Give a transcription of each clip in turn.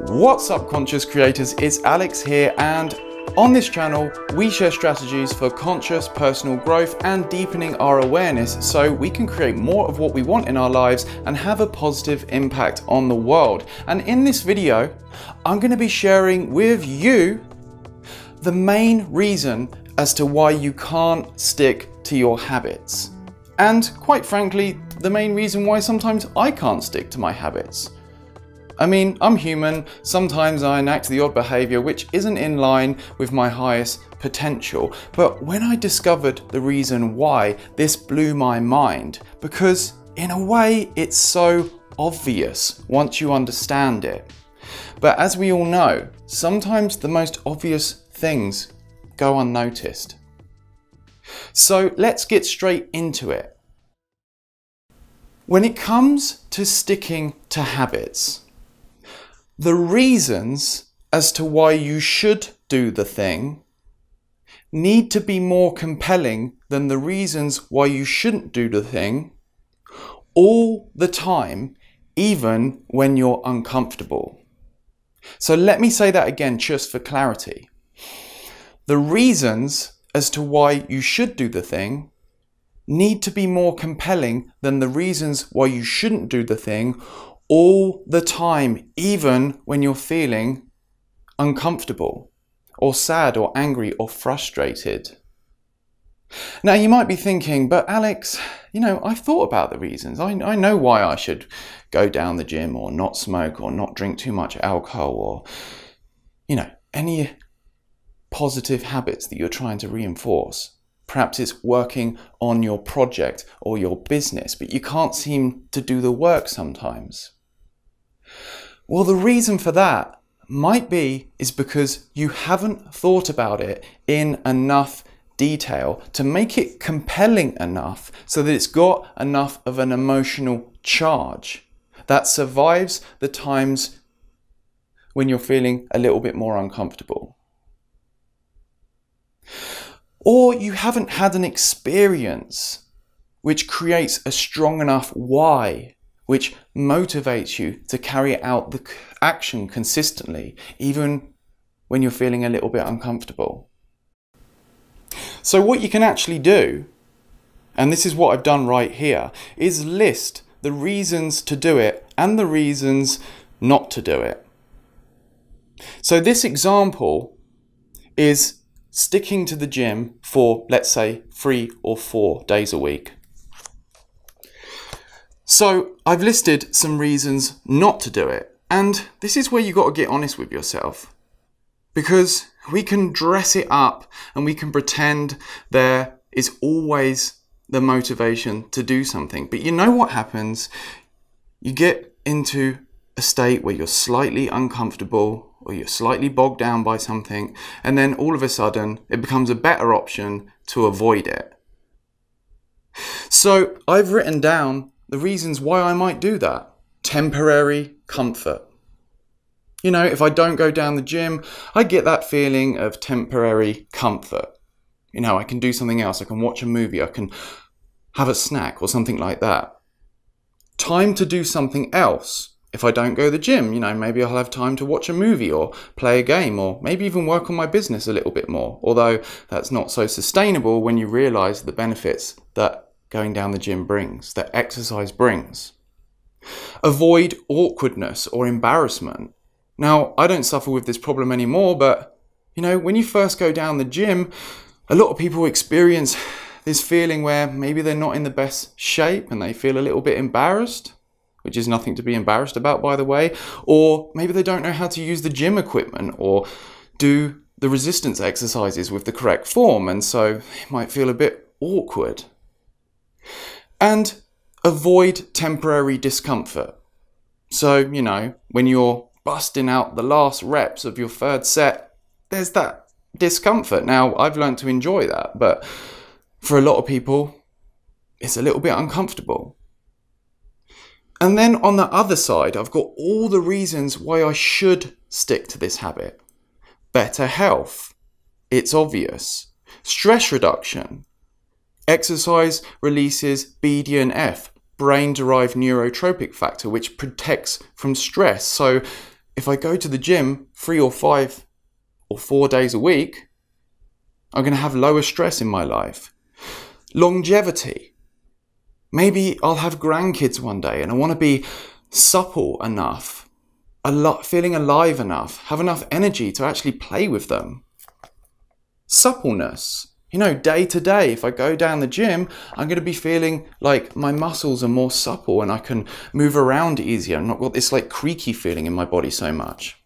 What's up, conscious creators? It's Alex here, and on this channel we share strategies for conscious personal growth and deepening our awareness so we can create more of what we want in our lives and have a positive impact on the world. And in this video I'm going to be sharing with you the main reason as to why you can't stick to your habits, and quite frankly the main reason why sometimes I can't stick to my habits. I mean, I'm human, sometimes I enact the odd behaviour which isn't in line with my highest potential, but when I discovered the reason why, this blew my mind, because in a way it's so obvious once you understand it. But as we all know, sometimes the most obvious things go unnoticed. So let's get straight into it. When it comes to sticking to habits, the reasons as to why you should do the thing need to be more compelling than the reasons why you shouldn't do the thing all the time, even when you're uncomfortable. So let me say that again just for clarity. The reasons as to why you should do the thing need to be more compelling than the reasons why you shouldn't do the thing all the time, even when you're feeling uncomfortable or sad or angry or frustrated. Now you might be thinking, but Alex, I've thought about the reasons. I know why I should go down the gym or not smoke or not drink too much alcohol or, any positive habits that you're trying to reinforce. Perhaps it's working on your project or your business, but you can't seem to do the work sometimes. Well, the reason for that might be because you haven't thought about it in enough detail to make it compelling enough so that it's got enough of an emotional charge that survives the times when you're feeling a little bit more uncomfortable. Or you haven't had an experience which creates a strong enough why, which motivates you to carry out the action consistently, even when you're feeling a little bit uncomfortable. So what you can actually do, and this is what I've done right here, is list the reasons to do it and the reasons not to do it. So this example is sticking to the gym for, let's say, 3 or 4 days a week. So I've listed some reasons not to do it, and this is where you've got to get honest with yourself, because we can dress it up and we can pretend there is always the motivation to do something. But you know what happens? You get into a state where you're slightly uncomfortable or you're slightly bogged down by something, and then all of a sudden it becomes a better option to avoid it. So I've written down the reasons why I might do that. Temporary comfort. If I don't go down the gym, I get that feeling of temporary comfort. I can do something else. I can watch a movie. I can have a snack or something like that. Time to do something else. If I don't go to the gym, maybe I'll have time to watch a movie or play a game or maybe even work on my business a little bit more. Although that's not so sustainable when you realize the benefits that going down the gym brings, that exercise brings. Avoid awkwardness or embarrassment. Now, I don't suffer with this problem anymore, but when you first go down the gym, a lot of people experience this feeling where maybe they're not in the best shape and they feel a little bit embarrassed, which is nothing to be embarrassed about, by the way, or maybe they don't know how to use the gym equipment or do the resistance exercises with the correct form, and so it might feel a bit awkward. And avoid temporary discomfort. So, when you're busting out the last reps of your third set, there's that discomfort. Now, I've learned to enjoy that, but for a lot of people, it's a little bit uncomfortable. And then on the other side, I've got all the reasons why I should stick to this habit. Better health. It's obvious. Stress reduction. Exercise releases BDNF, brain-derived neurotropic factor, which protects from stress. So if I go to the gym 3 or 5 or 4 days a week, I'm going to have lower stress in my life. Longevity. Maybe I'll have grandkids one day and I want to be supple enough, feeling alive enough, have enough energy to actually play with them. Suppleness. Day to day, if I go down the gym, I'm going to be feeling like my muscles are more supple and I can move around easier. I've not got this creaky feeling in my body so much.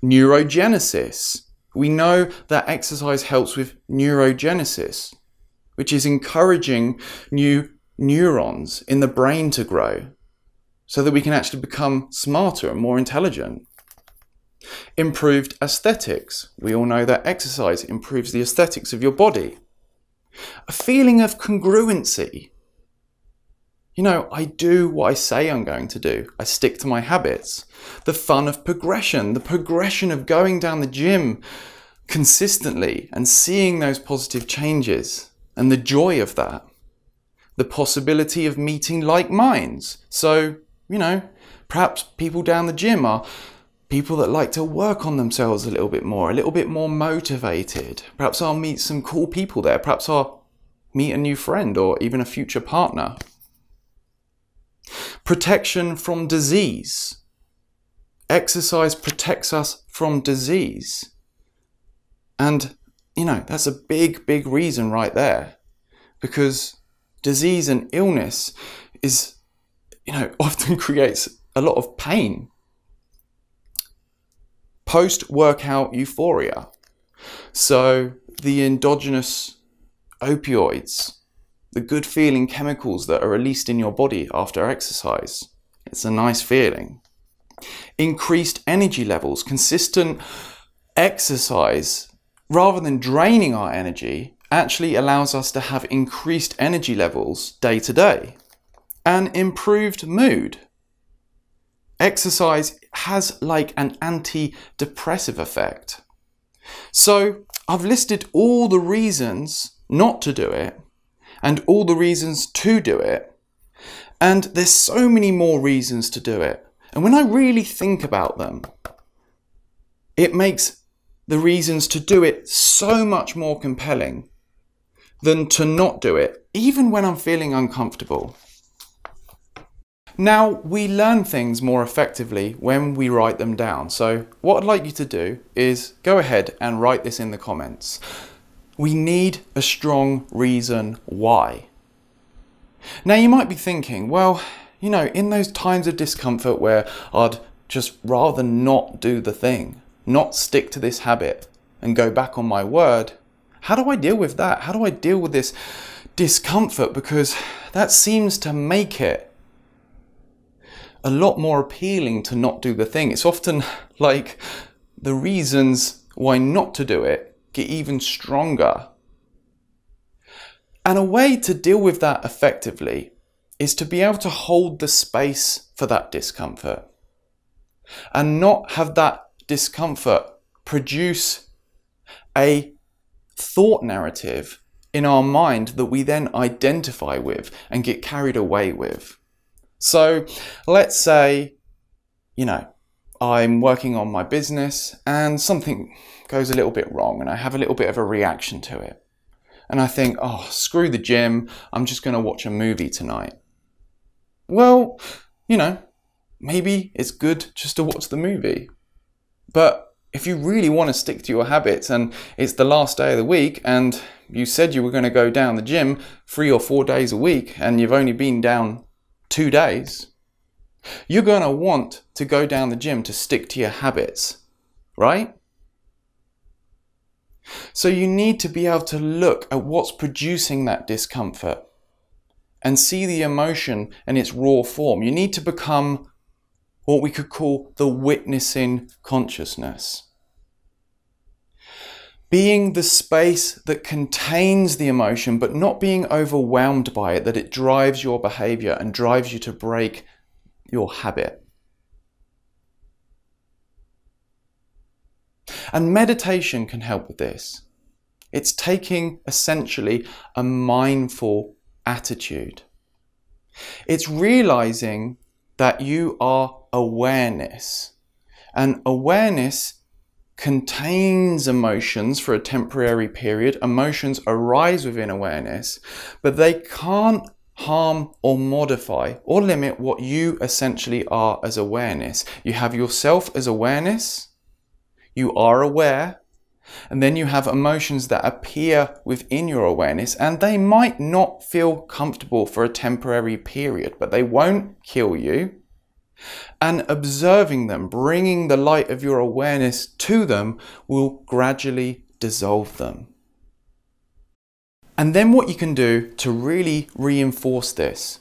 Neurogenesis. We know that exercise helps with neurogenesis, which is encouraging new neurons in the brain to grow so that we can actually become smarter and more intelligent. Improved aesthetics. We all know that exercise improves the aesthetics of your body. A feeling of congruency. I do what I say I'm going to do. I stick to my habits. The fun of progression. The progression of going down the gym consistently and seeing those positive changes and the joy of that. The possibility of meeting like minds. So, perhaps people down the gym are people that like to work on themselves a little bit more motivated. Perhaps I'll meet some cool people there. Perhaps I'll meet a new friend or even a future partner. Protection from disease. Exercise protects us from disease. And, that's a big, big reason right there. Because disease and illness is, often creates a lot of pain. Post-workout euphoria. So the endogenous opioids, the good feeling chemicals that are released in your body after exercise. It's a nice feeling. Increased energy levels. Consistent exercise, rather than draining our energy, actually allows us to have increased energy levels day to day. And improved mood. Exercise has an antidepressive effect. So I've listed all the reasons not to do it and all the reasons to do it. And there's so many more reasons to do it. And when I really think about them, it makes the reasons to do it so much more compelling than to not do it, even when I'm feeling uncomfortable. Now, we learn things more effectively when we write them down. So what I'd like you to do is go ahead and write this in the comments. We need a strong reason why. Now, you might be thinking, well, in those times of discomfort where I'd just rather not do the thing, not stick to this habit and go back on my word, how do I deal with that? How do I deal with this discomfort? Because that seems to make it a lot more appealing to not do the thing. It's often like the reasons why not to do it get even stronger. And a way to deal with that effectively is to be able to hold the space for that discomfort and not have that discomfort produce a thought narrative in our mind that we then identify with and get carried away with. So let's say, I'm working on my business and something goes a little bit wrong and I have a little bit of a reaction to it. And I think, oh, screw the gym, I'm just going to watch a movie tonight. Well, maybe it's good just to watch the movie. But if you really want to stick to your habits and it's the last day of the week and you said you were going to go down the gym 3 or 4 days a week and you've only been down 2 days, you're going to want to go down the gym to stick to your habits, right? So you need to be able to look at what's producing that discomfort and see the emotion in its raw form. You need to become what we could call the witnessing consciousness. Being the space that contains the emotion, but not being overwhelmed by it, that it drives your behavior and drives you to break your habit. And meditation can help with this. It's taking essentially a mindful attitude. It's realizing that you are awareness And awareness contains emotions for a temporary period. Emotions arise within awareness, but they can't harm or modify or limit what you essentially are as awareness. You have yourself as awareness, you are aware, and then you have emotions that appear within your awareness, and they might not feel comfortable for a temporary period, but they won't kill you. And observing them, bringing the light of your awareness to them, will gradually dissolve them. And then what you can do to really reinforce this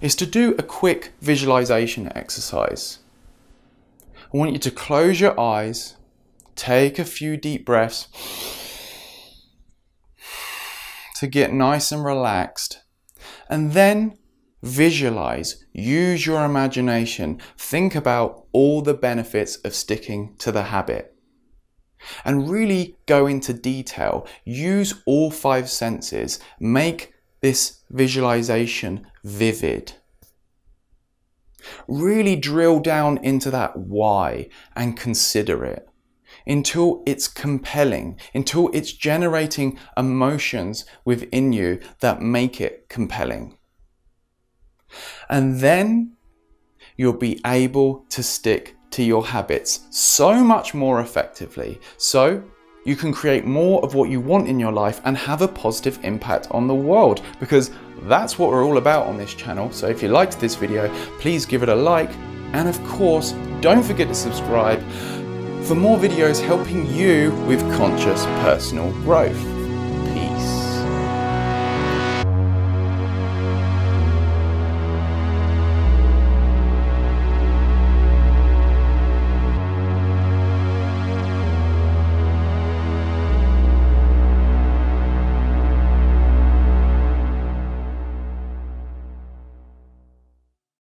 is to do a quick visualization exercise. I want you to close your eyes, take a few deep breaths to get nice and relaxed, and then visualize, use your imagination, think about all the benefits of sticking to the habit. And really go into detail, use all 5 senses, make this visualization vivid. Really drill down into that why and consider it until it's compelling, until it's generating emotions within you that make it compelling. And then you'll be able to stick to your habits so much more effectively, so you can create more of what you want in your life and have a positive impact on the world, because that's what we're all about on this channel. So if you liked this video, please give it a like, and of course don't forget to subscribe for more videos helping you with conscious personal growth.